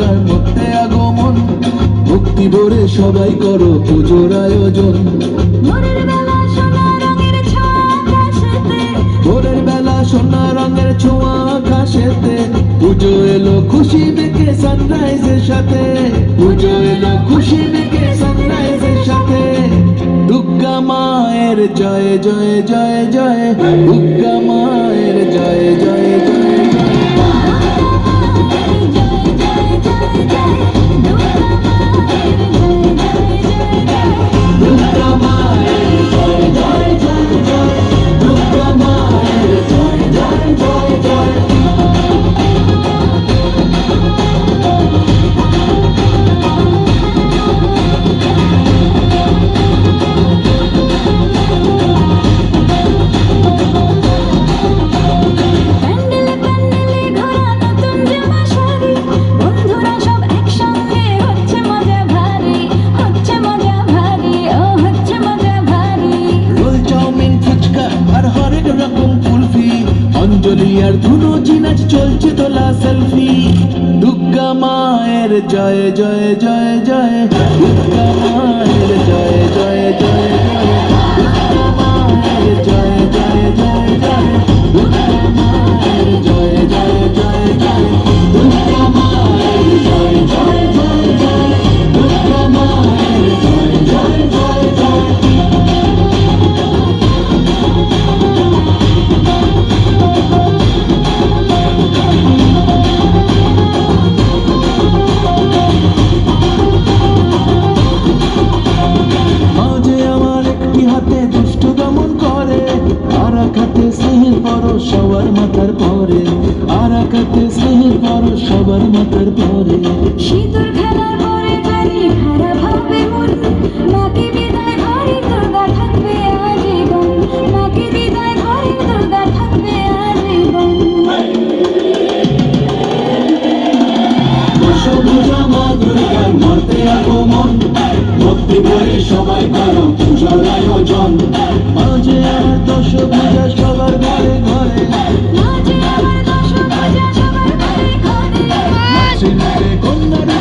দুর্গার মধ্যে আগমন, ভক্তি ভরে সবাই করো পুজোর আয়োজন। ভোরের বেলা সোনা রঙের ছোঁয়া আকাশেতে, ভোরের বেলা সোনা রঙের ছোঁয়া আকাশেতে, পুজো এলো খুশি মেখে সানরাইজের সাথে, পুজো এলো খুশি মেখে সানরাইজের সাথে। দুর্গা মায়ের জয় জয় জয় জয়, দুর্গা মায়ের জয় জয় জয় জয়। দুর্গা মায়ের জয় জয় জয় জয়, দুর্গা মায়ের জয় জয় জয় জয়। প্যান্ডেলে প্যান্ডেলে ঘোরা নতুন জামা শাড়ি, বন্ধুরা সব একসঙ্গে হচ্ছে মজা ভারী, হচ্ছে মজা ভারী, ও হচ্ছে মজা ভারী। রোল চাউমিন ফুচকা আর হরেক রকম কুলফি, অঞ্জলি আর ধুনো জিনাজ চলছে তোলা সেলফি। দুর্গা মায়ের জয় জয় জয় জয়, দুর্গা মায়ের জয় জয় জয় জয়, দুর্গা মায়ের জয় জয় জয় জয়, দুর্গা মায়ের জয় জয় জয় জয়, দুর্গা মায়ের জয় জয় জয় জয়, দুর্গা মায়ের জয় জয় জয় জয়। মাঝে আমার একটি হাতে দুষ্ট দমন করে, আর এক হাতে স্নেহের পরশ সবার মাথার পরে, আর এক হাতে স্নেহের পরশ সবার মাথার পরে। সিঁদুর খেলার পরে জানি খারাপ হবে মন, মাকে বিদায় ঘরে দুর্গা থাকবে আজীবন, মাকে বিদায় ঘরে দুর্গা থাকবে আজীবন। দশভুজা মা দুর্গার মর্তে আগমন, ভক্তি ভরে সবাই করো পূজার আয়োজন। মাঝে আমার দশভুজা সবার ঘরে ঘরে, মাঝে আমার দশভুজা সবার ঘরে ঘরে, নাচে নাচে কন্যা